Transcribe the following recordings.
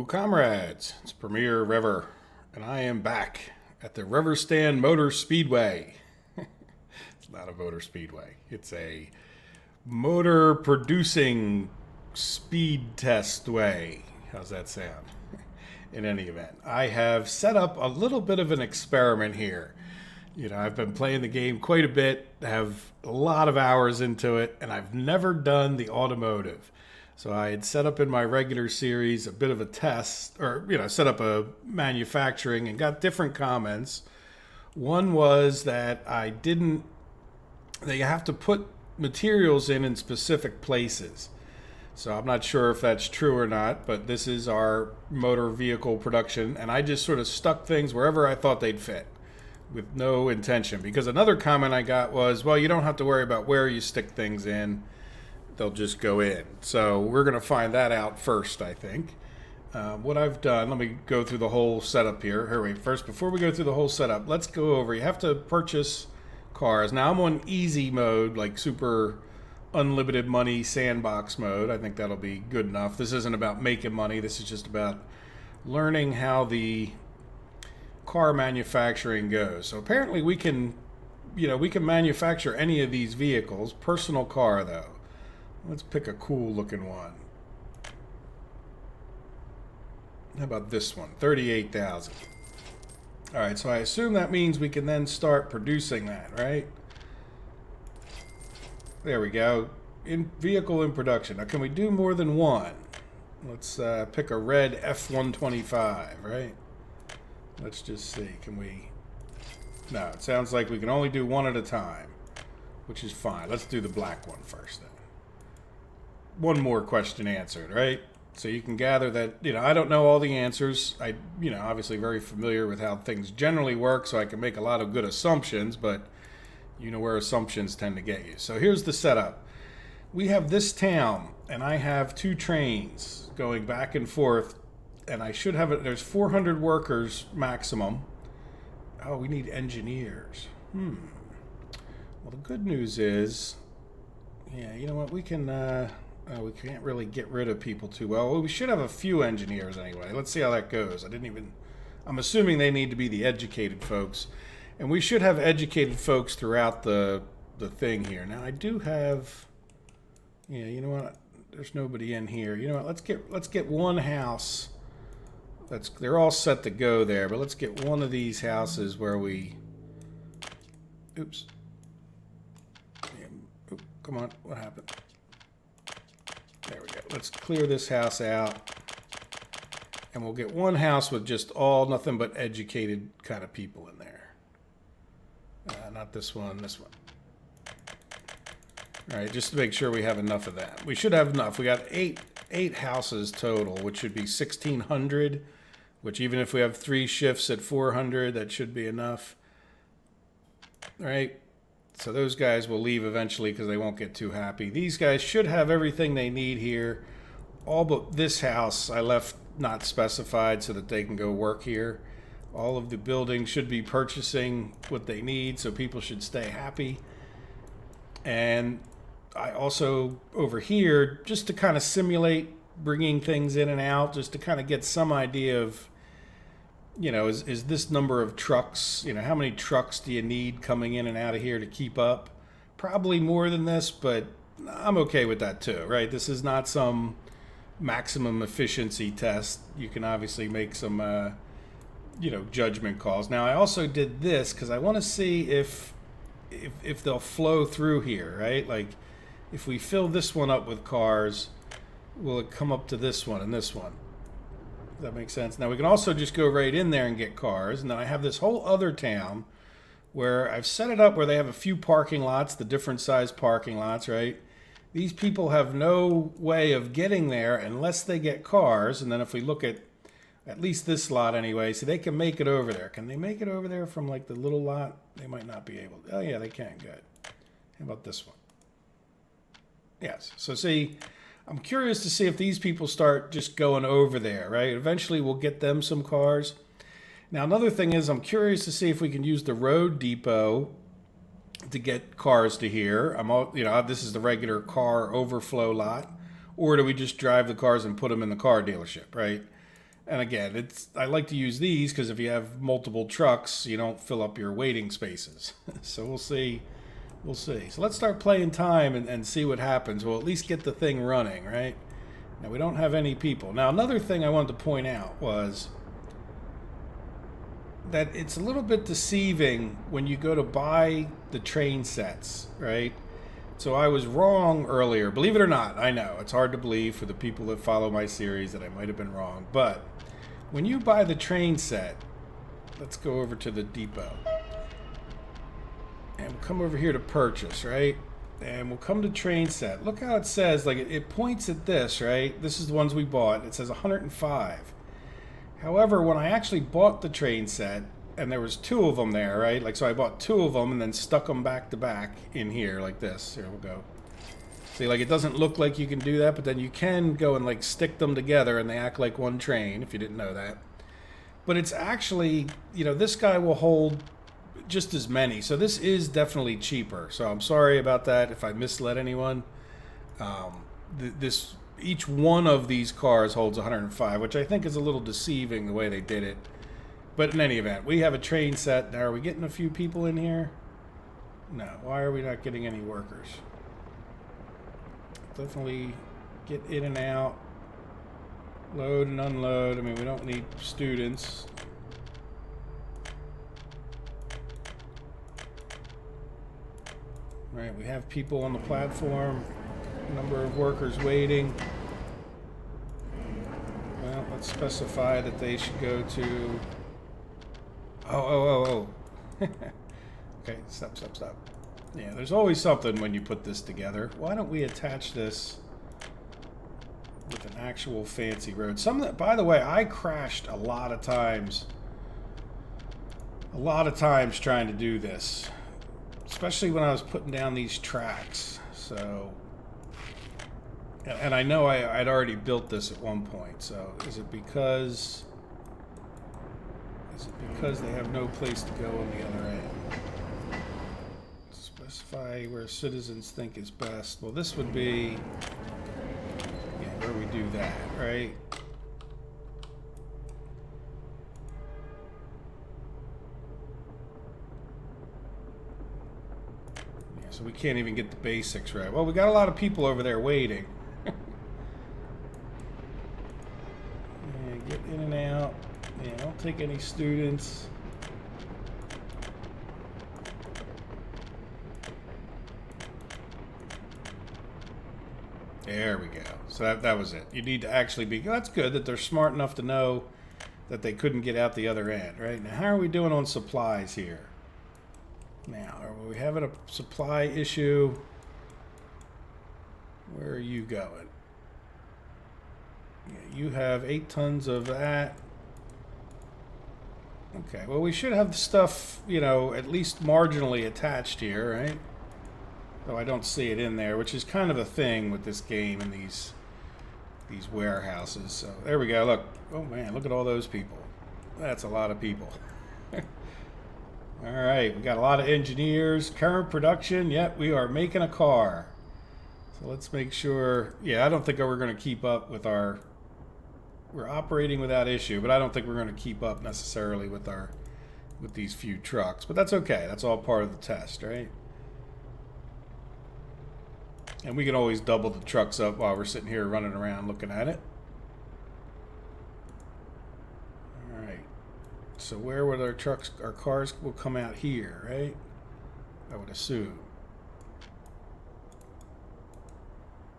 Hello, comrades. It's Premier Rever, and I am back at the Reverstan Motor Speedway. It's not a motor speedway. It's a motor producing speed test way. How's that sound? In any event, I have set up a little bit of an experiment here. I've been playing the game quite a bit, have a lot of hours into it, and I've never done the automotive. So I had set up in my regular series a bit of a test, or, set up a manufacturing and got different comments. One was that they have to put materials in specific places. So I'm not sure if that's true or not, but this is our motor vehicle production, and I just sort of stuck things wherever I thought they'd fit with no intention. Because another comment I got was, well, you don't have to worry about where you stick things in. They'll just go in. So we're going to find that out first, I think. What I've done, let me go through the whole setup here. First, before we go through the whole setup, let's go over. You have to purchase cars. Now I'm on easy mode, like super unlimited money sandbox mode. I think that'll be good enough. This isn't about making money. This is just about learning how the car manufacturing goes. So apparently we can manufacture any of these vehicles. Personal car, though. Let's pick a cool looking one. How about this one? 38,000. All right, so I assume that means we can then start producing that, right? There we go. Vehicle in production. Now, can we do more than one? Let's pick a red F125, right? Let's just see. Can we? No, it sounds like we can only do one at a time, which is fine. Let's do the black one first then. One more question answered, right? So you can gather that, I don't know all the answers. I, obviously very familiar with how things generally work, so I can make a lot of good assumptions, but you know where assumptions tend to get you. So here's the setup. We have this town, and I have two trains going back and forth, and I should have it. There's 400 workers maximum. Oh, we need engineers. Well, the good news is, yeah, you know what? We can, we can't really get rid of people too well. We should have a few engineers anyway. Let's see how that goes. I'm assuming they need to be the educated folks. And we should have educated folks throughout the thing here. Now, I do have, yeah, you know what? There's nobody in here. You know what? Let's get one house. They're all set to go there, but let's get one of these houses where we, oops. Yeah, come on, what happened? There we go. Let's clear this house out. And we'll get one house with just nothing but educated kind of people in there. Not this one, this one. All right, just to make sure we have enough of that. We should have enough. We got eight houses total, which should be 1,600, which even if we have 3 shifts at 400, that should be enough. All right. So those guys will leave eventually because they won't get too happy. These guys should have everything they need here. All but this house I left not specified so that they can go work here. All of the buildings should be purchasing what they need, so people should stay happy. And I also, over here, just to kind of simulate bringing things in and out, just to kind of get some idea of, is this number of trucks, how many trucks do you need coming in and out of here to keep up? Probably more than this, but I'm okay with that too, right? This is not some maximum efficiency test. You can obviously make some, judgment calls. Now, I also did this because I want to see if they'll flow through here, right? Like, if we fill this one up with cars, will it come up to this one and this one? That makes sense. Now we can also just go right in there and get cars. And then I have this whole other town where I've set it up where they have a few parking lots, the different size parking lots, right? These people have no way of getting there unless they get cars. And then if we look at least this lot anyway, so they can make it over there. Can they make it over there from like the little lot? They might not be able to. Oh yeah, they can. Good. How about this one? Yes. So see, I'm curious to see if these people start just going over there, right? Eventually we'll get them some cars. Now, another thing is I'm curious to see if we can use the road depot to get cars to here. This is the regular car overflow lot. Or do we just drive the cars and put them in the car dealership, right? And again, I like to use these because if you have multiple trucks, you don't fill up your waiting spaces. So we'll see. We'll see. So let's start playing time and see what happens. We'll at least get the thing running, right? Now, we don't have any people. Now, another thing I wanted to point out was that it's a little bit deceiving when you go to buy the train sets, right? So I was wrong earlier. Believe it or not, I know. It's hard to believe for the people that follow my series that I might have been wrong. But when you buy the train set, let's go over to the depot. And we'll come over here to purchase, right? And we'll come to train set. Look how it says, like it points at this, right? This is the ones we bought. It says 105. However, when I actually bought the train set, and there was 2 of them there, right? Like, so I bought 2 of them and then stuck them back to back in here like this. Here, we'll go. See, like, it doesn't look like you can do that, but then you can go and, like, stick them together and they act like one train, if you didn't know that. But it's actually, you know, this guy will hold just as many. So this is definitely cheaper. So I'm sorry about that if I misled anyone. Each one of these cars holds 105, which I think is a little deceiving the way they did it. But in any event, we have a train set. Now, are we getting a few people in here? No. Why are we not getting any workers? Definitely get in and out. Load and unload. I mean, we don't need students. Right, we have people on the platform. Number of workers waiting. Well, let's specify that they should go to... Oh. Okay, stop. Yeah, there's always something when you put this together. Why don't we attach this with an actual fancy road? By the way, I crashed a lot of times trying to do this, especially when I was putting down these tracks. So, and I know I'd already built this at one point. So is it because they have no place to go on the other end? Specify where citizens think is best. Well, this would be, yeah, where we do that, right? Yeah, so we can't even get the basics right. Well, we got a lot of people over there waiting. Yeah, get in and out. Yeah, don't take any students. There we go. So that was it. You need to actually be... That's good that they're smart enough to know that they couldn't get out the other end, right? Now, how are we doing on supplies here? Now, are we having a supply issue? Where are you going? Yeah, you have 8 tons of that. Okay, well, we should have stuff, you know, at least marginally attached here, right? Though I don't see it in there, which is kind of a thing with this game and these warehouses. So there we go. Look. Oh, man, look at all those people. That's a lot of people. All right, we got a lot of engineers. Current production. Yep, we are making a car. So let's make sure. Yeah, I don't think we're going to keep up with our... We're operating without issue, but I don't think we're going to keep up necessarily with these few trucks. But that's okay. That's all part of the test, right? And we can always double the trucks up while we're sitting here running around looking at it. All right. So where would our cars will come out here, right? I would assume.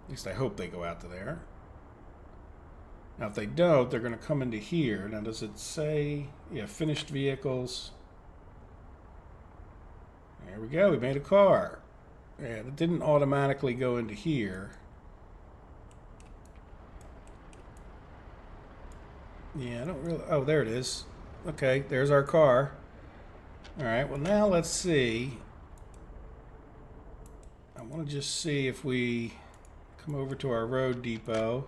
At least I hope they go out to there. Now, if they don't, they're going to come into here. Now, does it say, yeah, finished vehicles? There we go. We made a car. Yeah, it didn't automatically go into here. Yeah, I don't really... Oh, there it is. Okay, there's our car. All right, well, now let's see. I want to just see if we come over to our road depot.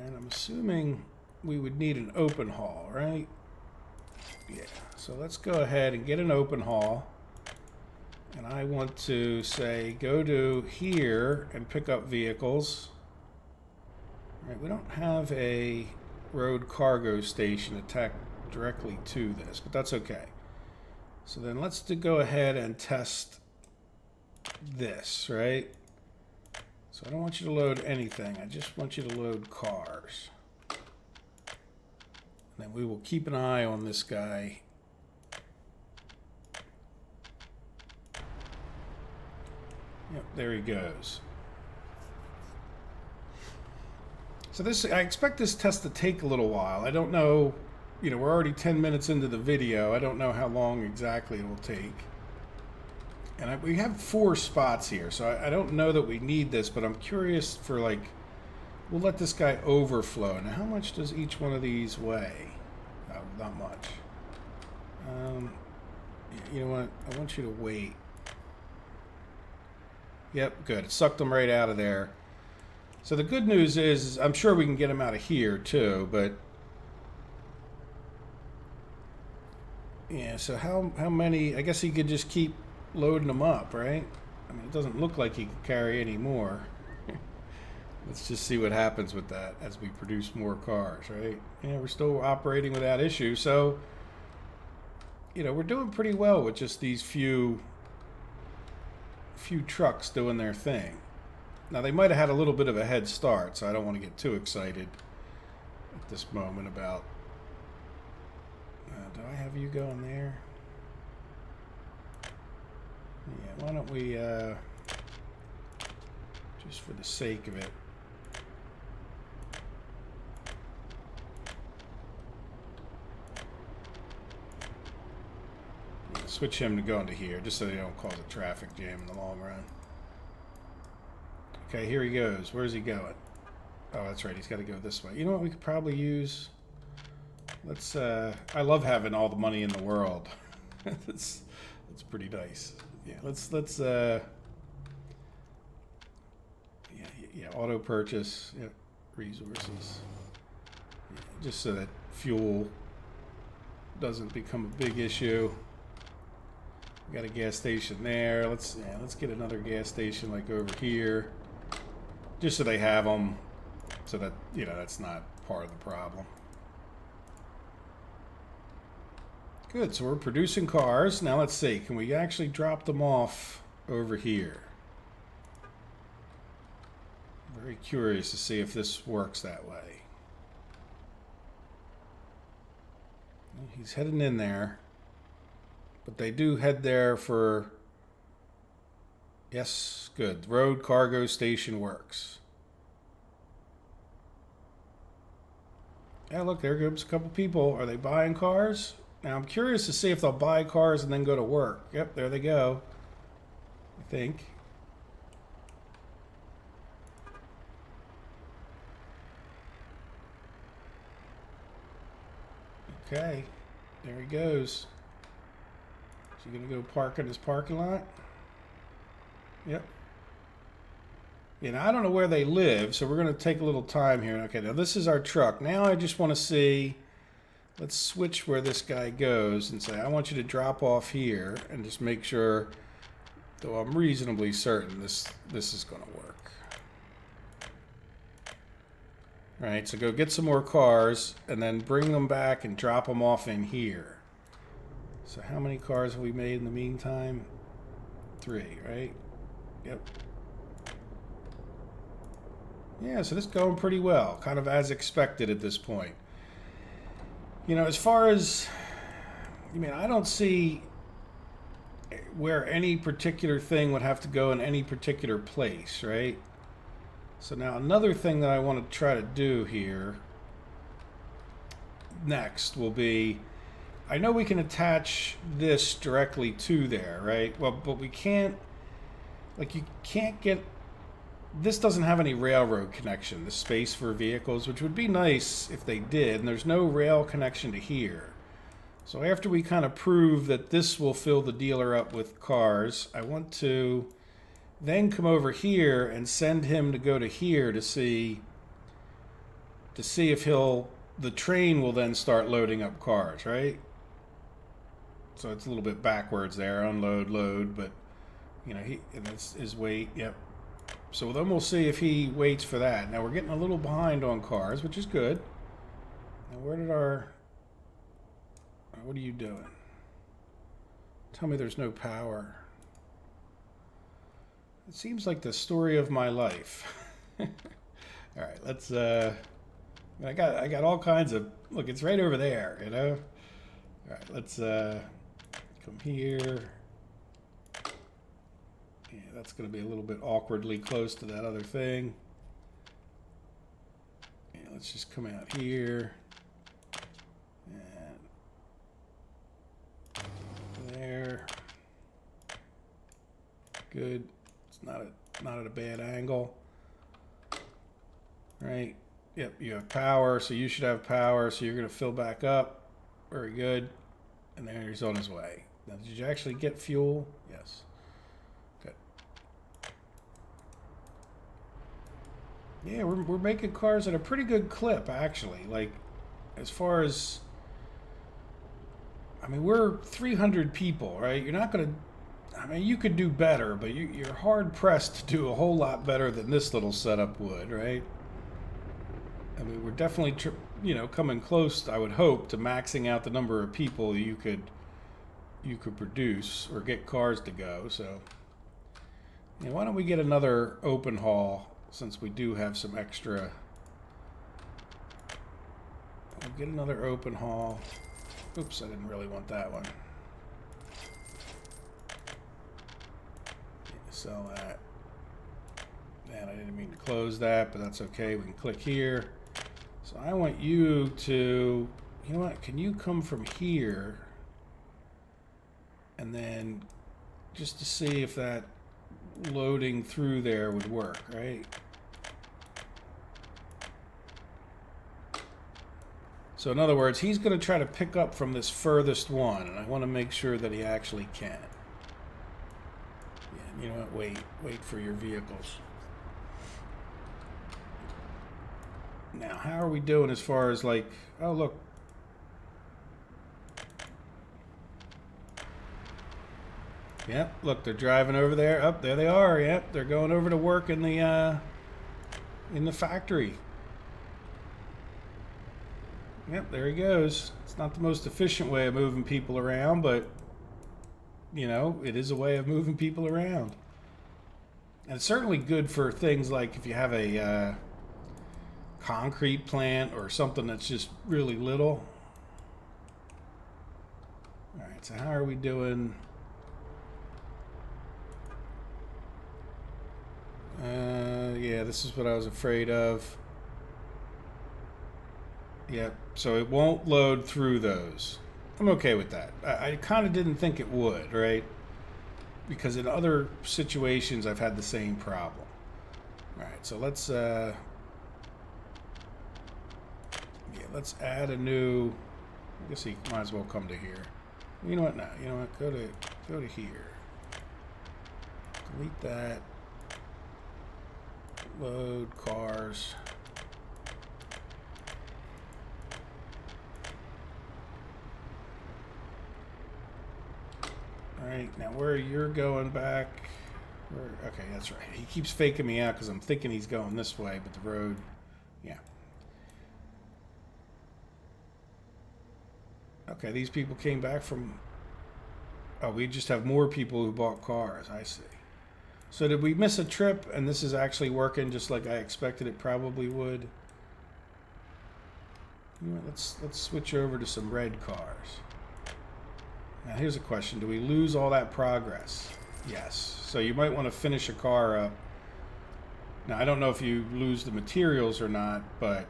And I'm assuming we would need an open haul, right? Yeah, so let's go ahead and get an open haul. And I want to say, go to here and pick up vehicles. All right, we don't have a road cargo station attached directly to this, but that's okay. So then let's go ahead and test this, right? So I don't want you to load anything. I just want you to load cars. And then we will keep an eye on this guy. Yep, there he goes. So this, I expect this test to take a little while. I don't know, you know, we're already 10 minutes into the video. I don't know how long exactly it will take. And we have 4 spots here, so I don't know that we need this, but I'm curious for, like, we'll let this guy overflow. Now, how much does each one of these weigh? Oh, not much. You know what? I want you to wait. Yep, good. It sucked them right out of there. So the good news is I'm sure we can get them out of here, too, but... yeah, so how many... I guess he could just keep loading them up, right? I mean, it doesn't look like he can carry any more. Let's just see what happens with that as we produce more cars, right? Yeah, we're still operating without issue, so you know, we're doing pretty well with just these few trucks doing their thing. Now, they might have had a little bit of a head start, so I don't want to get too excited at this moment about... do I have you going there? Yeah, why don't we, just for the sake of it, switch him to go into here, just so they don't cause a traffic jam in the long run. Okay, here he goes. Where's he going? Oh, that's right. He's got to go this way. You know what we could probably use? Let's, I love having all the money in the world. That's pretty nice. Yeah, let's yeah, auto purchase, yeah, resources, yeah, just so that fuel doesn't become a big issue. We got a gas station there. Let's get another gas station like over here, just so they have them, so that, you know, that's not part of the problem. Good, so we're producing cars. Now let's see, can we actually drop them off over here? Very curious to see if this works that way. He's heading in there, but they do head there for... yes, good. Road cargo station works. Yeah, look, there goes a couple people. Are they buying cars? Now, I'm curious to see if they'll buy cars and then go to work. Yep, there they go. I think. Okay, there he goes. Is he going to go park in his parking lot? Yep. You know, I don't know where they live, so we're going to take a little time here. Okay, now this is our truck. Now I just want to see... let's switch where this guy goes and say, I want you to drop off here, and just make sure, though I'm reasonably certain this is going to work. All right, so go get some more cars, and then bring them back and drop them off in here. So how many cars have we made in the meantime? 3, right? Yep. Yeah, so this is going pretty well, kind of as expected at this point. You know, as far as, I mean, I don't see where any particular thing would have to go in any particular place, right? So now another thing that I want to try to do here next will be, I know we can attach this directly to there, right? Well, but we can't, like, you can't get, this doesn't have any railroad connection, the space for vehicles, which would be nice if they did, and there's no rail connection to here. So after we kind of prove that this will fill the dealer up with cars, I want to then come over here and send him to go to here to see if the train will then start loading up cars, right? So it's a little bit backwards there, unload, load, but, you know, and that's his weight, yep. So then we'll see if he waits for that. Now we're getting a little behind on cars, which is good. where did our... What are you doing? Tell me there's no power. It seems like the story of my life. All right, let's... I got all kinds of... Look, it's right over there, you know? All right, let's come here. Yeah, that's going to be a little bit awkwardly close to that other thing. Yeah, let's just come out here. And there. Good. It's not at a bad angle. Right. Yep, you have power, so you should have power, so you're going to fill back up. Very good. And there he's on his way. Now, did you actually get fuel? Yes. Good. Yeah, we're making cars at a pretty good clip, actually. Like, as far as... I mean, we're 300 people, right? You're not going to... I mean, you could do better, but you're hard-pressed to do a whole lot better than this little setup would, right? I mean, we're definitely, coming close, I would hope, to maxing out the number of people you could produce or get cars to go. So, why don't we get another open haul since we do have some extra? We'll get another open haul. Oops, I didn't really want that one. Sell that. Man, I didn't mean to close that, but that's okay. We can click here. So I want you to, you know what, can you come from here and then just to see if that loading through there would work, right? So in other words, he's going to try to pick up from this furthest one, and I want to make sure that he actually can. Yeah, you know what, wait for your vehicles. Now, how are we doing as far as like, oh, look. Yep, look, they're driving over there. Up there they are. Yep, they're going over to work in the factory. Yep, there he goes. It's not the most efficient way of moving people around, but, it is a way of moving people around. And it's certainly good for things like if you have a... concrete plant or something that's just really little. All right, so how are we doing? Yeah, this is what I was afraid of. Yep, so it won't load through those. I'm okay with that. I kind of didn't think it would, right? Because in other situations I've had the same problem. All right, so let's let's add a new. I guess he might as well come to here. You know what? Now, you know what? Go to here. Delete that. Load cars. All right. Now, where you're going back? Okay, that's right. He keeps faking me out because I'm thinking he's going this way, but the road. Yeah. Okay, these people came back from... Oh, we just have more people who bought cars. I see. So did we miss a trip and this is actually working just like I expected it probably would? You know, let's switch over to some red cars. Now here's a question. Do we lose all that progress? Yes. So you might want to finish a car up. Now I don't know if you lose the materials or not, but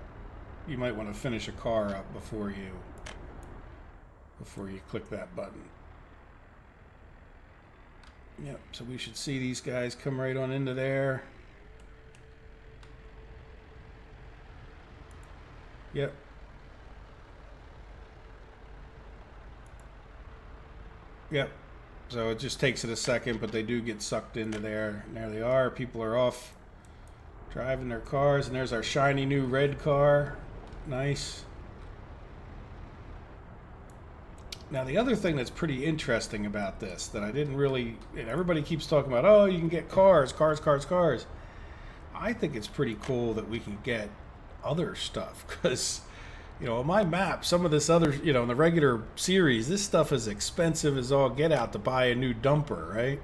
you might want to finish a car up before you click that button. Yep, so we should see these guys come right on into there. Yep. Yep. So it just takes it a second, but they do get sucked into there. And there they are. People are off driving their cars, and there's our shiny new red car. Nice. Now, the other thing that's pretty interesting about this that I didn't really... Everybody keeps talking about, oh, you can get cars. I think it's pretty cool that we can get other stuff because You know, on my map, some of this other, you know, in the regular series, this stuff is expensive as all get out to buy a new dumper, right?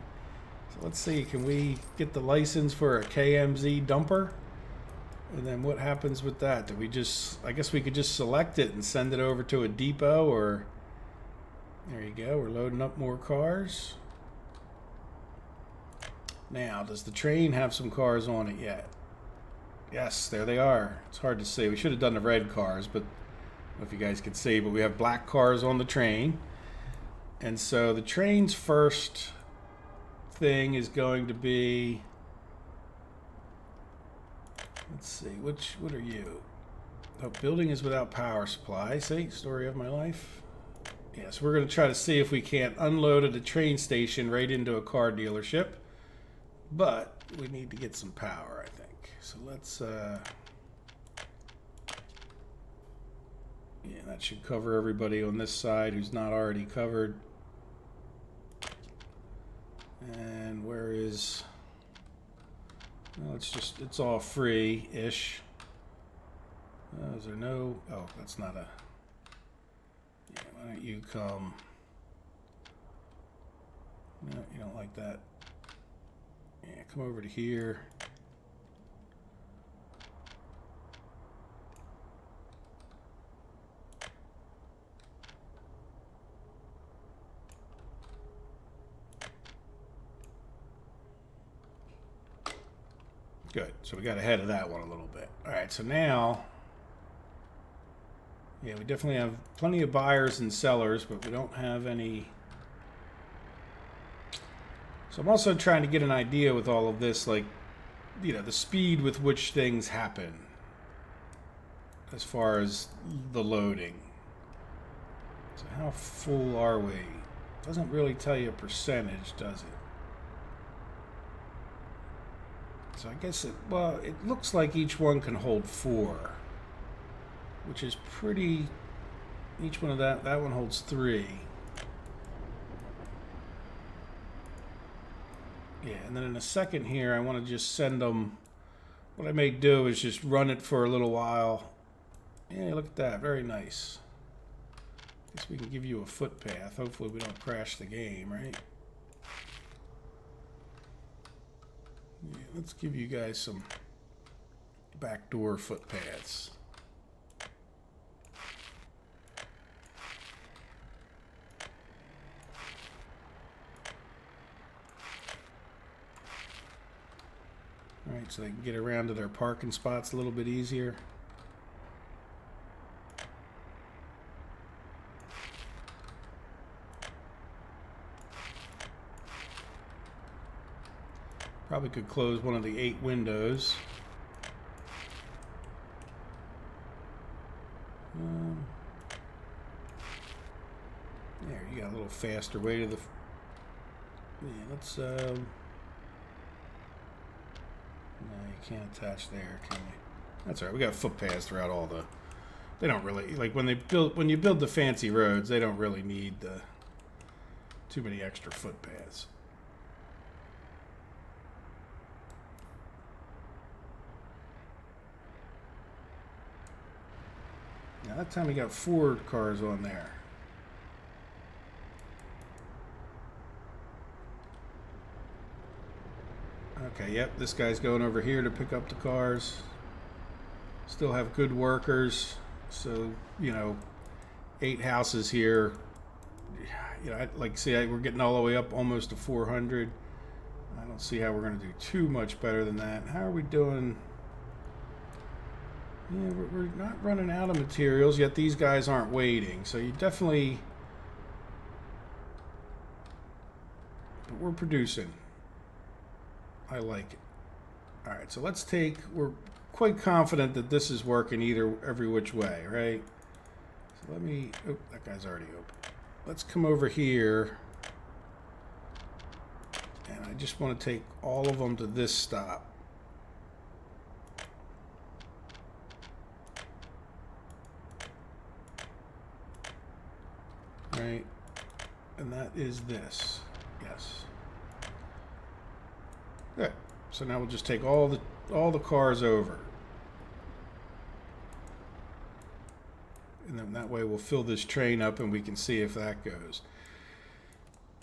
So let's see, can we get the license for a KMZ dumper? And then what happens with that? Do we just, I guess we could just select it and send it over to a depot, or there you go, we're loading up more cars. Now, does the train have some cars on it yet? Yes, there they are. It's hard to see. We should have done the red cars, but I don't know if you guys can see, but we have black cars on the train. And so the train's first thing is going to be, let's see, what are you? Oh, building is without power supply. See, story of my life. Yes, we're going to try to see if we can't unload at a train station right into a car dealership. But we need to get some power, I think. So let's, yeah, that should cover everybody on this side who's not already covered. And where is, well, it's all free-ish. Is there no, oh, that's not a, yeah, why don't you come, no, you don't like that. Yeah, come over to here. Good. So we got ahead of that one a little bit. All right, so now, yeah, we definitely have plenty of buyers and sellers, but we don't have any. So I'm also trying to get an idea with all of this, like, you know, the speed with which things happen as far as the loading. So how full are we? Doesn't really tell you a percentage, does it? So I guess it, well, it looks like each one can hold 4, which is pretty, each one of that one holds 3. Yeah, and then in a second here, I want to just send them, what I may do is just run it for a little while. Yeah, look at that, very nice. Guess we can give you a footpath. Hopefully we don't crash the game, right? Yeah, let's give you guys some backdoor footpaths. All right, so they can get around to their parking spots a little bit easier. Probably could close one of the 8 windows. There, you got a little faster way to the. Yeah, let's. No, you can't attach there, can you? That's all right. We got footpaths throughout all the. They don't really like when you build the fancy roads. They don't really need too many extra footpaths. Now that time we got 4 cars on there. Okay, yep, this guy's going over here to pick up the cars. Still have good workers. So, you know, 8 houses here. You know, like see, we're getting all the way up almost to 400. I don't see how we're going to do too much better than that. How are we doing? Yeah, we're not running out of materials, yet these guys aren't waiting. So you definitely... But we're producing. I like it. All right, so let's take... We're quite confident that this is working every which way, right? So let me... Oh, that guy's already open. Let's come over here. And I just want to take all of them to this stop. Right, and that is this. Yes. Good. So now we'll just take all the cars over. And then that way we'll fill this train up and we can see if that goes.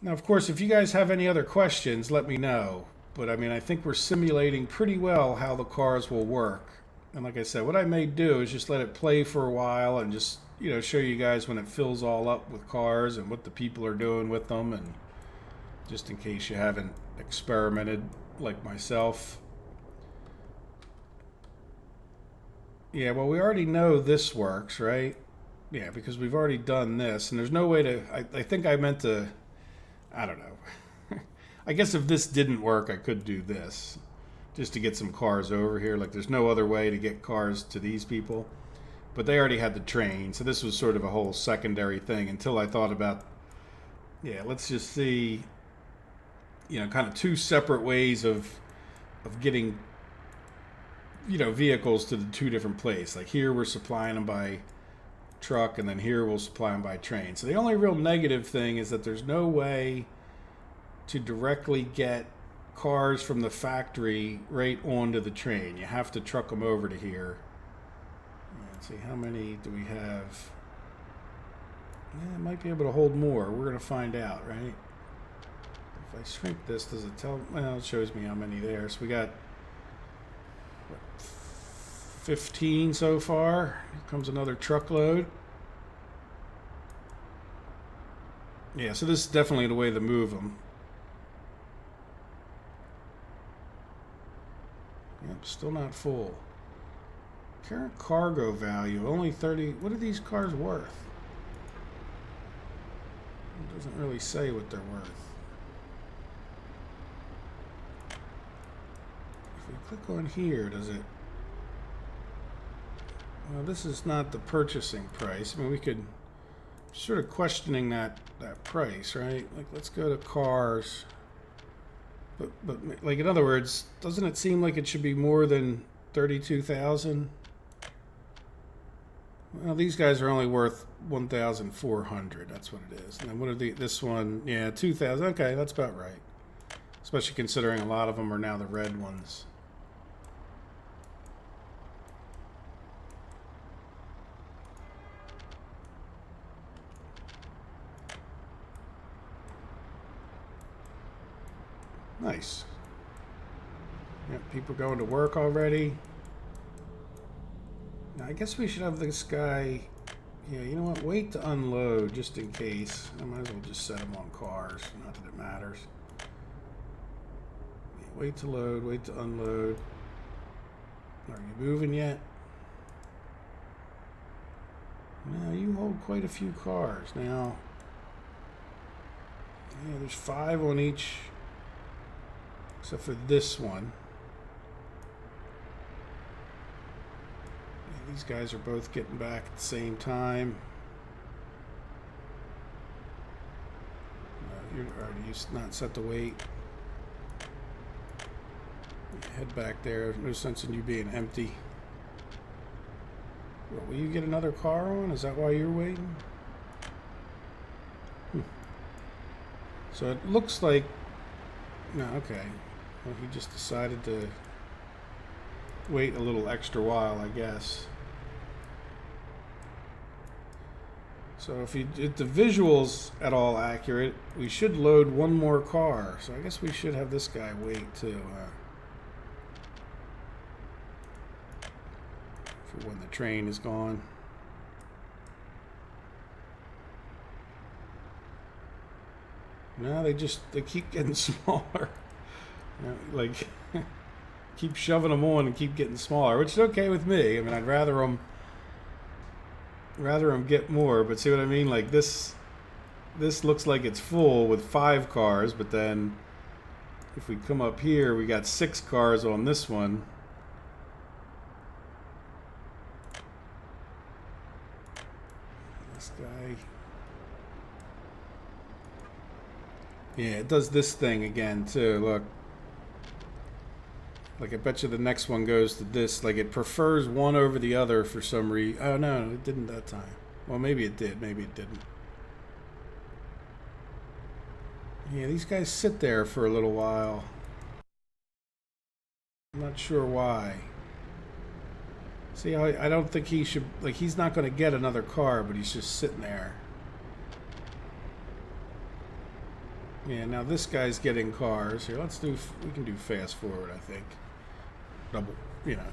Now, of course, if you guys have any other questions, let me know. But I mean, I think we're simulating pretty well how the cars will work. And like I said, what I may do is just let it play for a while and just, you know, show you guys when it fills all up with cars and what the people are doing with them, and just in case you haven't experimented like myself. Yeah, well, we already know this works, right? Yeah, because we've already done this, and there's no way to, I think I meant to, I don't know. I guess if this didn't work, I could do this, just to get some cars over here. Like, there's no other way to get cars to these people. But they already had the train, so this was sort of a whole secondary thing until I thought about, yeah, let's just see, you know, kind of two separate ways of getting, you know, vehicles to the two different places. Like here we're supplying them by truck, and then here we'll supply them by train. So the only real negative thing is that there's no way to directly get cars from the factory right onto the train. You have to truck them over to here. Let's see, how many do we have? Yeah, it might be able to hold more. We're going to find out, right? If I shrink this, does it tell? Well, it shows me how many there. So we got, what, 15 so far. Here comes another truckload. Yeah, so this is definitely the way to move them. Yep, still not full. Current cargo value, only 30. What are these cars worth? It doesn't really say what they're worth. If we click on here, does it? Well, this is not the purchasing price. I mean, we could sort of questioning that price, right? Like, let's go to cars. But like, in other words, doesn't it seem like it should be more than 32,000? Well, these guys are only worth 1,400. That's what it is. And then what are this one? Yeah, 2,000. Okay, that's about right. Especially considering a lot of them are now the red ones. Nice. Yep, people going to work already. Now, I guess we should have this guy. Yeah, you know what? Wait to unload just in case. I might as well just set him on cars. Not that it matters. Yeah, wait to load. Wait to unload. Are you moving yet? No, you hold quite a few cars now. Yeah, there's 5 on each. Except for this one. Yeah, these guys are both getting back at the same time. Are you not set to wait? Head back there. No sense in you being empty. Well, will you get another car on? Is that why you're waiting? So it looks like... No, okay. Well, he just decided to wait a little extra while, I guess. So if the visual's at all accurate, we should load one more car. So I guess we should have this guy wait too. For when the train is gone. No, they keep getting smaller. You know, like, keep shoving them on and keep getting smaller, which is okay with me. I mean, I'd rather them get more, but see what I mean? Like this looks like it's full with 5 cars, but then if we come up here, we got 6 cars on this one. This guy. Yeah, it does this thing again too. Look. Like, I bet you the next one goes to this. Like, it prefers one over the other for some reason. Oh, no, it didn't that time. Well, maybe it did. Maybe it didn't. Yeah, these guys sit there for a little while. I'm not sure why. See, I don't think he should, like, he's not going to get another car, but he's just sitting there. Yeah, now this guy's getting cars. Here, we can do fast forward, I think. Double, you know.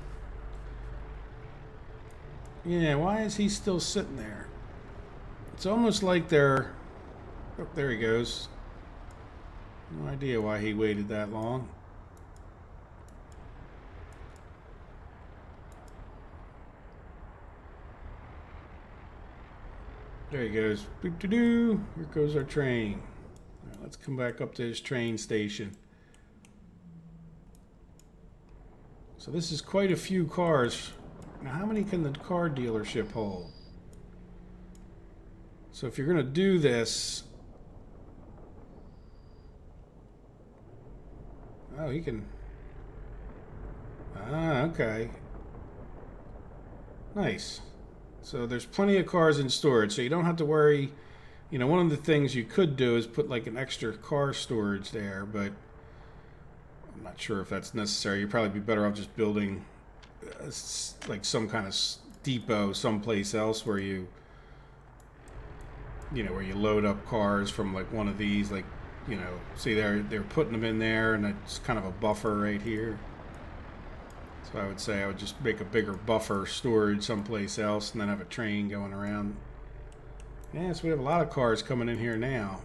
Yeah, why is he still sitting there? It's almost like they're... Oh, there he goes. No idea why he waited that long. There he goes. Boop-de-doo. Here goes our train. All right, let's come back up to his train station. So this is quite a few cars. Now, how many can the car dealership hold? So if you're going to do this... Oh, he can... Ah, okay. Nice. So there's plenty of cars in storage, so you don't have to worry. You know, one of the things you could do is put like an extra car storage there, but I'm not sure if that's necessary. You'd probably be better off just building like some kind of depot someplace else where you know, where you load up cars from like one of these, like, you know, see they're putting them in there, and it's kind of a buffer right here. So I would say I would just make a bigger buffer storage someplace else and then have a train going around. Yeah, so we have a lot of cars coming in here now.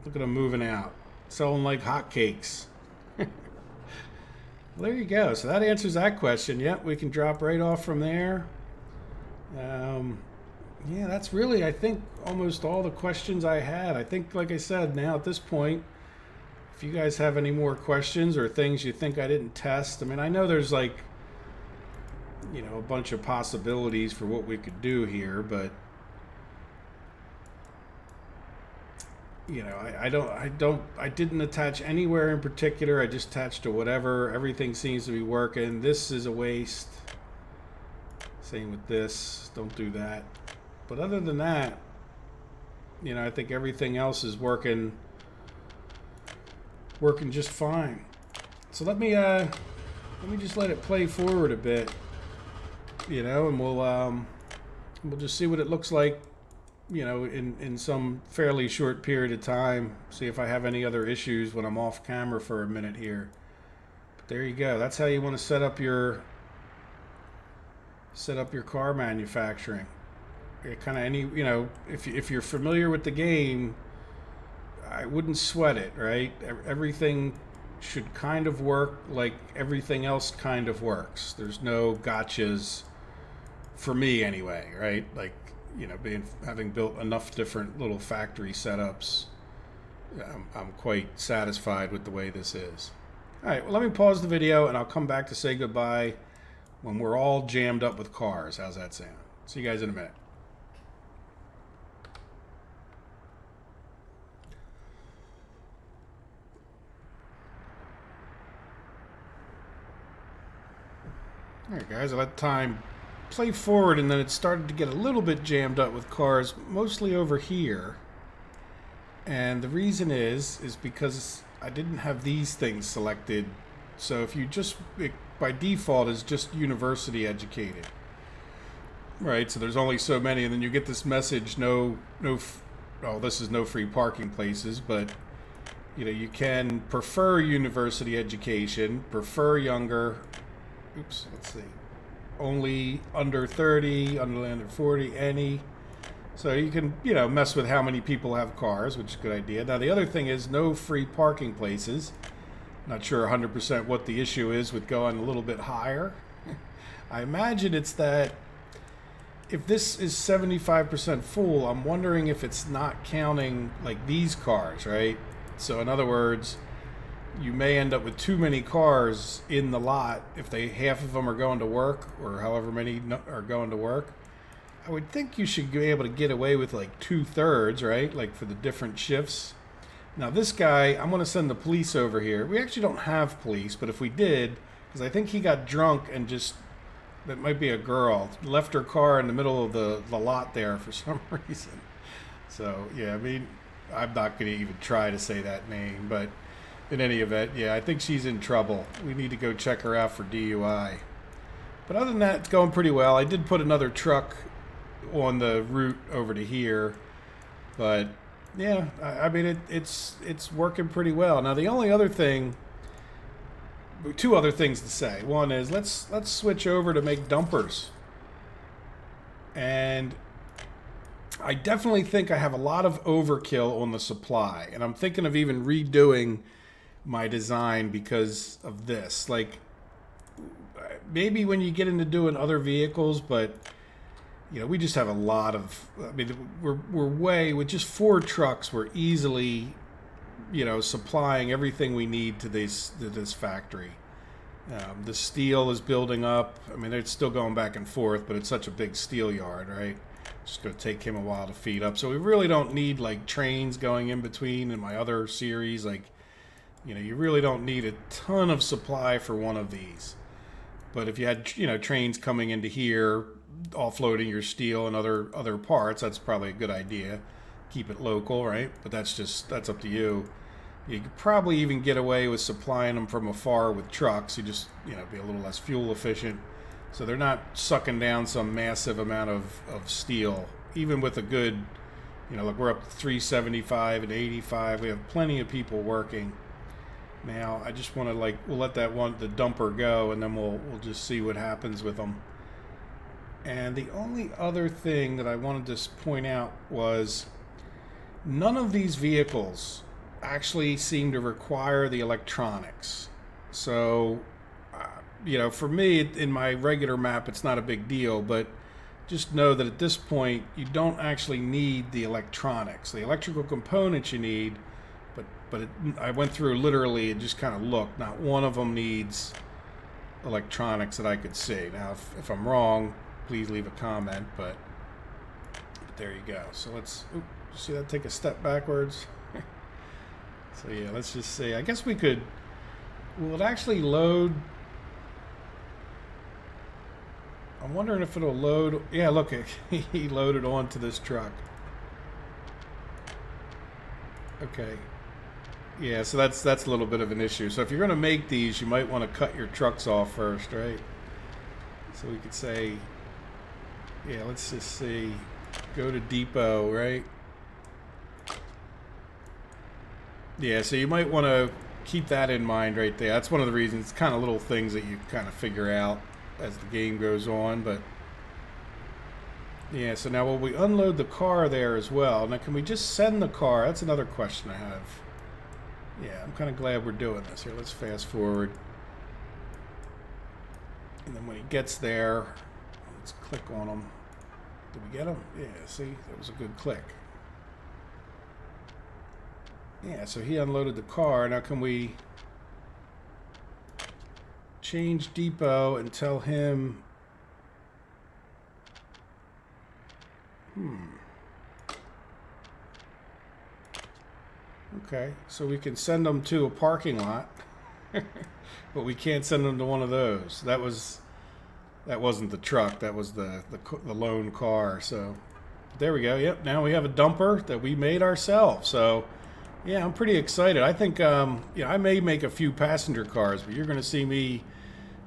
Look at them moving out. Selling like hotcakes. Well, there you go. So that answers that question. Yep, we can drop right off from there. Yeah, that's really, I think, almost all the questions I had. I think, like I said, now at this point, if you guys have any more questions or things you think I didn't test, I mean, I know there's like, you know, a bunch of possibilities for what we could do here, but you know, I didn't attach anywhere in particular. I just attached to whatever. Everything seems to be working. This is a waste. Same with this. Don't do that. But other than that, you know, I think everything else is working just fine. So let me just let it play forward a bit, you know, and we'll just see what it looks like, you know, in some fairly short period of time. See if I have any other issues when I'm off camera for a minute here. But there you go. That's how you want to set up your car manufacturing. Kind of any, you know, if you're familiar with the game, I wouldn't sweat it, right? Everything should kind of work like everything else kind of works. There's no gotchas for me anyway, right? Like, you know, having built enough different little factory setups, I'm quite satisfied with the way this is. All right, well, let me pause the video and I'll come back to say goodbye when we're all jammed up with cars. How's that sound? See you guys in a minute. All right, guys, I let time play forward, and then it started to get a little bit jammed up with cars, mostly over here. And the reason is because I didn't have these things selected. So if you just, by default, is just university educated, right? So there's only so many, and then you get this message, oh, this is no free parking places, but you know, you can prefer university education, prefer younger. Oops, let's see. Only under 30, under 40, any. So you can, you know, mess with how many people have cars, which is a good idea. Now, the other thing is no free parking places. Not sure 100% what the issue is with going a little bit higher. I imagine it's that if this is 75% full, I'm wondering if it's not counting like these cars, right? So in other words, you may end up with too many cars in the lot if half of them are going to work, or however many are going to work. I would think you should be able to get away with like 2/3, right? Like for the different shifts. Now this guy, I'm going to send the police over here. We actually don't have police, but if we did, because I think he got drunk and just, that might be a girl, left her car in the middle of the lot there for some reason. So yeah, I mean, I'm not going to even try to say that name, but in any event, yeah, I think she's in trouble. We need to go check her out for DUI. But other than that, it's going pretty well. I did put another truck on the route over to here, but yeah, I mean it's working pretty well. Now the only other thing, two other things to say. One is let's switch over to make dumpers, and I definitely think I have a lot of overkill on the supply, and I'm thinking of even redoing my design because of this. Like, maybe when you get into doing other vehicles, but you know, we just have a lot of, I mean, we're way, with just 4 trucks, we're easily, you know, supplying everything we need to this factory. The steel is building up. I mean, it's still going back and forth, but it's such a big steel yard, right? It's going to take him a while to feed up. So we really don't need like trains going in between in my other series. Like, you know, you really don't need a ton of supply for one of these. But if you had, you know, trains coming into here, offloading your steel and other parts, that's probably a good idea. Keep it local, right? But that's up to you. You could probably even get away with supplying them from afar with trucks. You just, you know, be a little less fuel efficient. So they're not sucking down some massive amount of steel. Even with a good, you know, look, we're up to 375 and 85. We have plenty of people working. Now, I just want to, like, we'll let the dumper go, and then we'll just see what happens with them. And the only other thing that I wanted to point out was none of these vehicles actually seem to require the electronics. So, you know, for me, in my regular map, it's not a big deal, but just know that at this point, you don't actually need the electronics. The electrical components you need, but I went through literally and just kind of looked. Not one of them needs electronics that I could see. Now, if I'm wrong, please leave a comment, but there you go. So let's, see that take a step backwards? So yeah, let's just see. I guess we could, will it actually load? I'm wondering if it'll load. Yeah, look, he loaded onto this truck. Okay. Yeah, so that's a little bit of an issue. So if you're going to make these, you might want to cut your trucks off first, right? So we could say, yeah, let's just see, go to depot, right? Yeah, so you might want to keep that in mind right there. That's one of the reasons. It's kind of little things that you kind of figure out as the game goes on, but yeah, so now will we unload the car there as well? Now, can we just send the car? That's another question I have. Yeah, I'm kind of glad we're doing this here. Let's fast forward. And then when he gets there, let's click on him. Did we get him? Yeah, see, that was a good click. Yeah, so he unloaded the car. Now can we change depot and tell him, okay, so we can send them to a parking lot, but we can't send them to one of those. That wasn't the truck. That was the lone car. So there we go. Yep. Now we have a dumper that we made ourselves. So yeah, I'm pretty excited. I think yeah, I may make a few passenger cars, but you're going to see me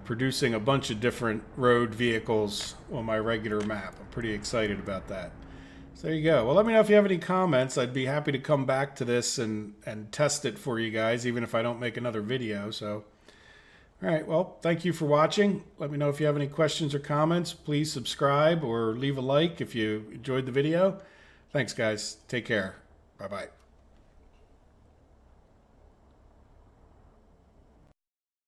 producing a bunch of different road vehicles on my regular map. I'm pretty excited about that. So there you go. Well, let me know if you have any comments. I'd be happy to come back to this and test it for you guys, even if I don't make another video. So, all right. Well, thank you for watching. Let me know if you have any questions or comments. Please subscribe or leave a like if you enjoyed the video. Thanks, guys. Take care. Bye-bye.